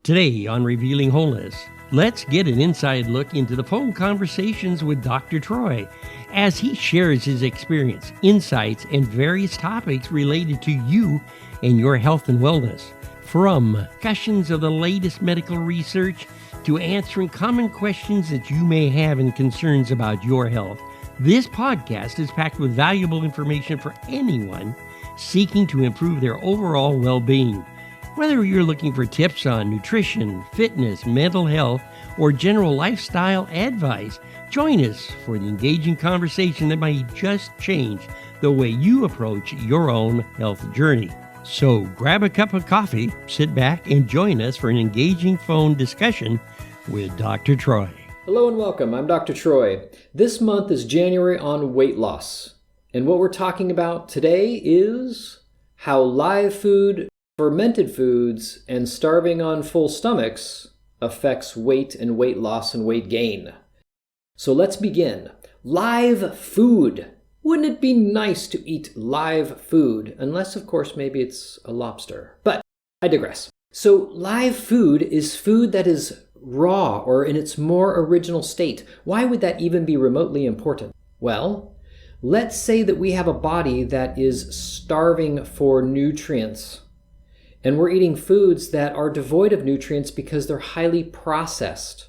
Today on Revealing Wholeness, let's get an inside look into the phone conversations with Dr. Troy as he shares his experience, insights, and various topics related to you and your health and wellness. From discussions of the latest medical research to answering common questions that you may have and concerns about your health, this podcast is packed with valuable information for anyone seeking to improve their overall well-being. Whether you're looking for tips on nutrition, fitness, mental health, or general lifestyle advice, join us for the engaging conversation that might just change the way you approach your own health journey. So grab a cup of coffee, sit back, and join us for an engaging phone discussion with Dr. Troy. Hello and welcome. I'm Dr. Troy. This month is January on weight loss. And what we're talking about today is how live food, fermented foods, and starving on full stomachs affects weight and weight loss and weight gain. So let's begin. Live food. Wouldn't it be nice to eat live food? Unless, of course, maybe it's a lobster. But I digress. So live food is food that is raw or in its more original state. Why would that even be remotely important? Well, let's say that we have a body that is starving for nutrients. And we're eating foods that are devoid of nutrients because they're highly processed.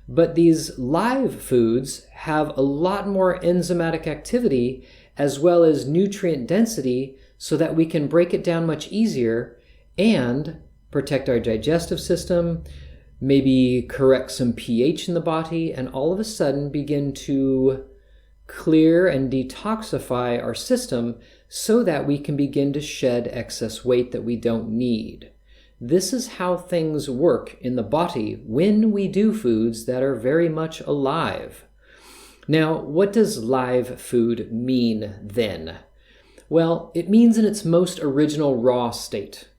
But these live foods have a lot more enzymatic activity as well as nutrient density so that we can break it down much easier and protect our digestive system, maybe correct some pH in the body, and all of a sudden begin to clear and detoxify our system so that we can begin to shed excess weight that we don't need. This is how things work in the body when we do foods that are very much alive. Now, what does live food mean then? Well, it means in its most original raw state.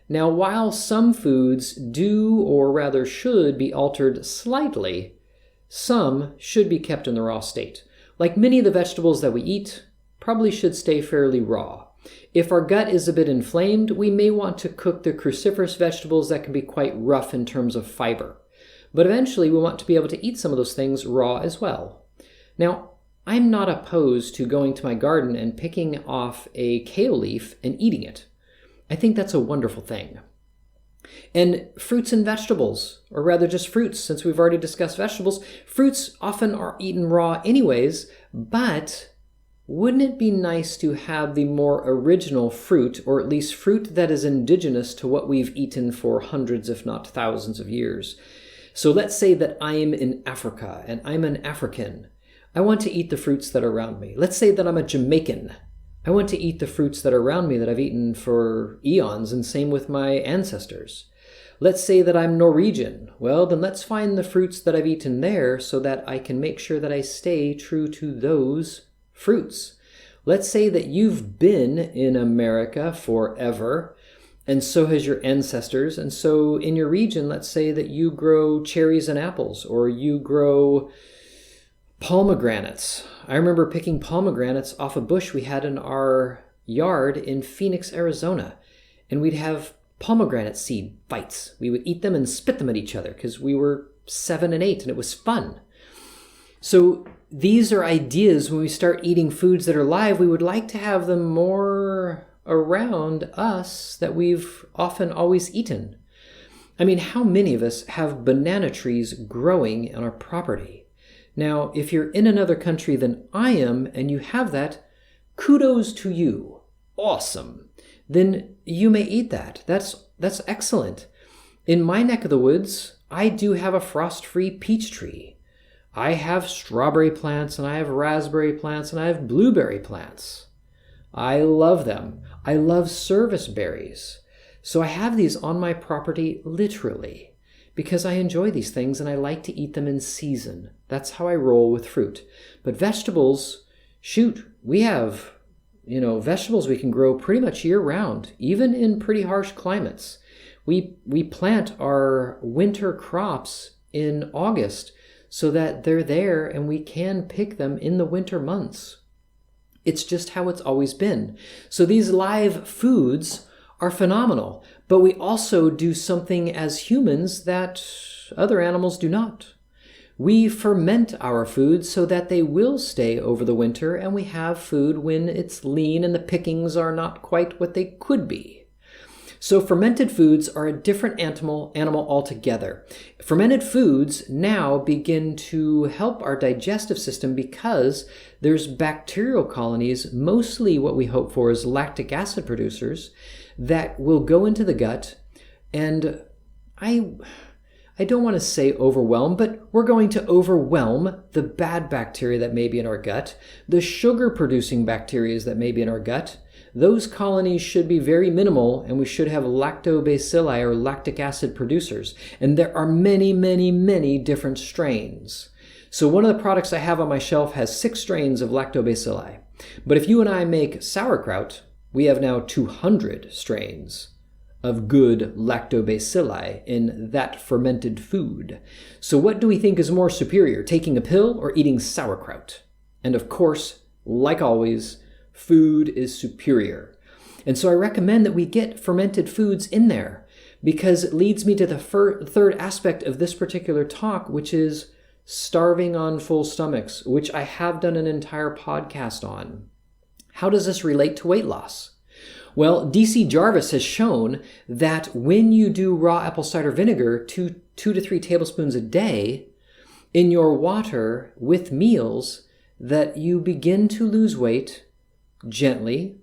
Now, while some foods do, or rather should, be altered slightly, some should be kept in the raw state. Like many of the vegetables that we eat, probably should stay fairly raw. If our gut is a bit inflamed, we may want to cook the cruciferous vegetables that can be quite rough in terms of fiber. But eventually we want to be able to eat some of those things raw as well. Now, I'm not opposed to going to my garden and picking off a kale leaf and eating it. I think that's a wonderful thing. And fruits and vegetables, or rather just fruits, since we've already discussed vegetables, fruits often are eaten raw anyways, but wouldn't it be nice to have the more original fruit, or at least fruit that is indigenous to what we've eaten for hundreds, if not thousands of years? So let's say that I'm in Africa and I'm an African. I want to eat the fruits that are around me. Let's say that I'm a Jamaican. I want to eat the fruits that are around me that I've eaten for eons, and same with my ancestors. Let's say that I'm Norwegian. Well, then let's find the fruits that I've eaten there so that I can make sure that I stay true to those fruits. Let's say that you've been in America forever, and so has your ancestors. And so in your region, let's say that you grow cherries and apples, or you grow pomegranates. I remember picking pomegranates off a bush we had in our yard in Phoenix, Arizona. And we'd have pomegranate seed bites. We would eat them and spit them at each other because we were 7 and 8 and it was fun. So these are ideas when we start eating foods that are live, we would like to have them more around us that we've often always eaten. I mean, how many of us have banana trees growing on our property? Now, if you're in another country than I am and you have that, kudos to you. Awesome. Then you may eat that. That's excellent. In my neck of the woods, I do have a frost-free peach tree. I have strawberry plants, and I have raspberry plants, and I have blueberry plants. I love them. I love service berries. So I have these on my property literally because I enjoy these things and I like to eat them in season. That's how I roll with fruit. But vegetables, shoot, we have, vegetables we can grow pretty much year round, even in pretty harsh climates. We plant our winter crops in August so that they're there and we can pick them in the winter months. It's just how it's always been. So these live foods are phenomenal. But we also do something as humans that other animals do not. We ferment our food so that they will stay over the winter, and we have food when it's lean and the pickings are not quite what they could be. So fermented foods are a different animal altogether. Fermented foods now begin to help our digestive system because there's bacterial colonies, mostly what we hope for is lactic acid producers, that will go into the gut, and I don't want to say overwhelm, but we're going to overwhelm the bad bacteria that may be in our gut, the sugar-producing bacteria that may be in our gut. Those colonies should be very minimal, and we should have lactobacilli or lactic acid producers. And there are many, many, many different strains. So one of the products I have on my shelf has 6 strains of lactobacilli. But if you and I make sauerkraut, we have now 200 strains of good lactobacilli in that fermented food. So what do we think is more superior, taking a pill or eating sauerkraut? And of course, like always, food is superior. And so I recommend that we get fermented foods in there, because it leads me to the third aspect of this particular talk, which is starving on full stomachs, which I have done an entire podcast on. How does this relate to weight loss? Well, D.C. Jarvis has shown that when you do raw apple cider vinegar, 2 to 3 tablespoons a day in your water with meals, that you begin to lose weight gently,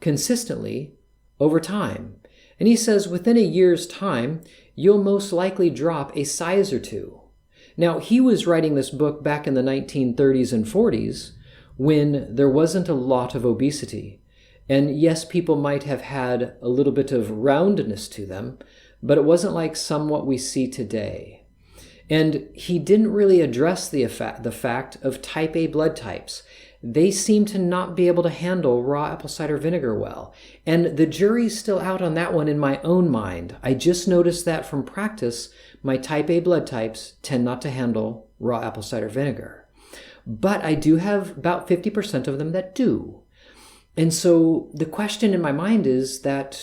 consistently, over time. And he says within a year's time, you'll most likely drop a size or 2. Now, he was writing this book back in the 1930s and 40s when there wasn't a lot of obesity. And yes, people might have had a little bit of roundness to them, but it wasn't like what we see today. And he didn't really address the fact of type A blood types. They seem to not be able to handle raw apple cider vinegar well. And the jury's still out on that one in my own mind. I just noticed that from practice, my type A blood types tend not to handle raw apple cider vinegar. But I do have about 50% of them that do. And so the question in my mind is that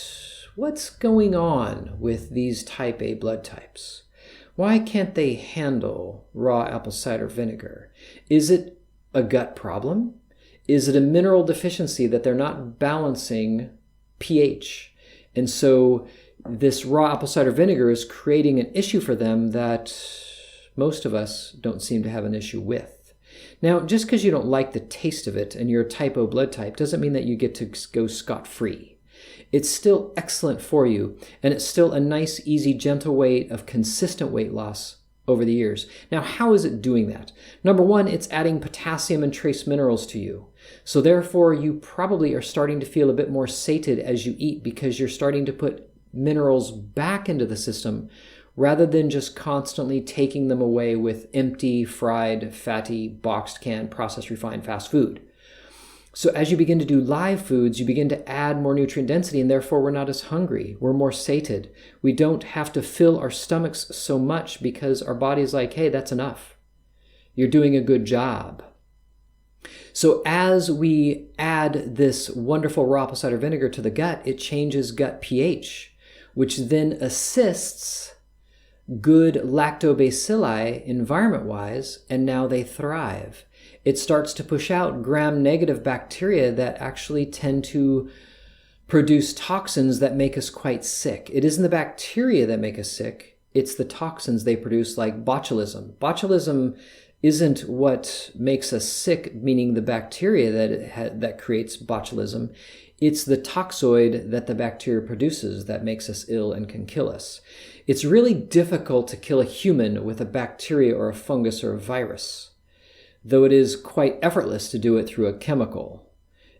what's going on with these type A blood types? Why can't they handle raw apple cider vinegar? Is it a gut problem? Is it a mineral deficiency that they're not balancing pH? And so this raw apple cider vinegar is creating an issue for them that most of us don't seem to have an issue with. Now, just because you don't like the taste of it and you're a type O blood type doesn't mean that you get to go scot-free. It's still excellent for you, and it's still a nice, easy, gentle way of consistent weight loss over the years. Now, how is it doing that? Number one, it's adding potassium and trace minerals to you. So therefore, you probably are starting to feel a bit more sated as you eat because you're starting to put minerals back into the system rather than just constantly taking them away with empty, fried, fatty, boxed, canned, processed, refined fast food. So as you begin to do live foods, you begin to add more nutrient density, and therefore we're not as hungry. We're more sated. We don't have to fill our stomachs so much because our body's like, hey, that's enough. You're doing a good job. So as we add this wonderful raw apple cider vinegar to the gut, it changes gut pH, which then assists good lactobacilli environment-wise, and now they thrive. It starts to push out gram-negative bacteria that actually tend to produce toxins that make us quite sick. It isn't the bacteria that make us sick, it's the toxins they produce, like botulism. Botulism isn't what makes us sick, meaning the bacteria that creates botulism. It's the toxoid that the bacteria produces that makes us ill and can kill us. It's really difficult to kill a human with a bacteria or a fungus or a virus, though it is quite effortless to do it through a chemical.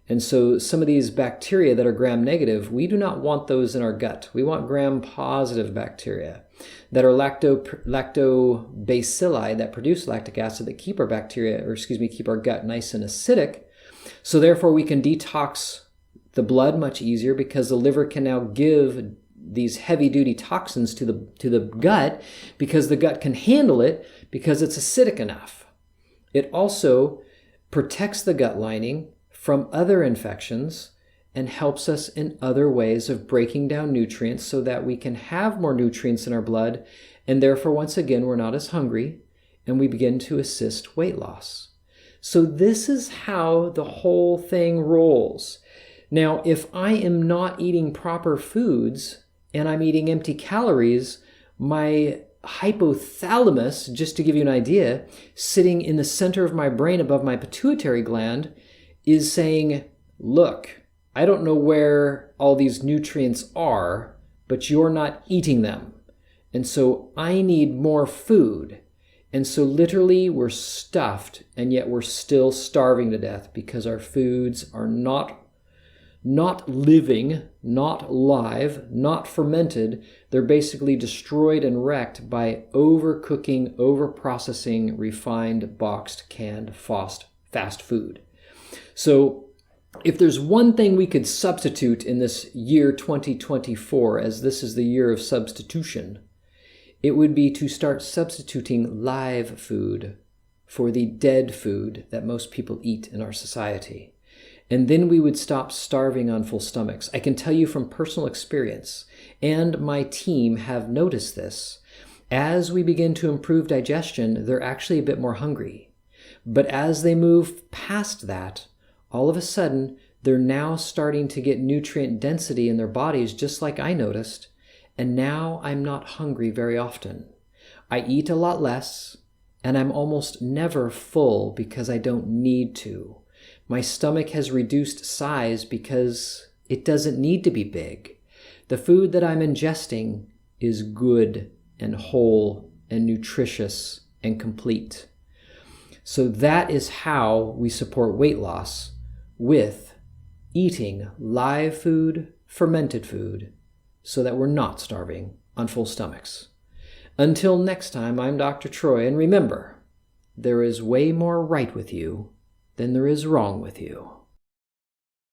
And so some of these bacteria that are gram-negative, we do not want those in our gut. We want gram-positive bacteria that are lactobacilli that produce lactic acid that keep our keep our gut nice and acidic. So therefore we can detox the blood much easier because the liver can now give these heavy-duty toxins to the gut because the gut can handle it because it's acidic enough. It also protects the gut lining from other infections and helps us in other ways of breaking down nutrients so that we can have more nutrients in our blood, and therefore, once again, we're not as hungry, and we begin to assist weight loss. So this is how the whole thing rolls. Now, if I am not eating proper foods and I'm eating empty calories, my hypothalamus, just to give you an idea, sitting in the center of my brain above my pituitary gland, is saying, look, I don't know where all these nutrients are, but you're not eating them. And so I need more food. And so literally we're stuffed, and yet we're still starving to death because our foods are not living, not live, not fermented. They're basically destroyed and wrecked by overcooking, overprocessing, refined, boxed, canned, fast food. So if there's one thing we could substitute in this year 2024, as this is the year of substitution, it would be to start substituting live food for the dead food that most people eat in our society. And then we would stop starving on full stomachs. I can tell you from personal experience, and my team have noticed this, as we begin to improve digestion, they're actually a bit more hungry. But as they move past that, all of a sudden, they're now starting to get nutrient density in their bodies, just like I noticed, and now I'm not hungry very often. I eat a lot less, and I'm almost never full because I don't need to. My stomach has reduced size because it doesn't need to be big. The food that I'm ingesting is good and whole and nutritious and complete. So that is how we support weight loss, with eating live food, fermented food, so that we're not starving on full stomachs. Until next time, I'm Dr. Troy, and remember, there is way more right with you than there is wrong with you.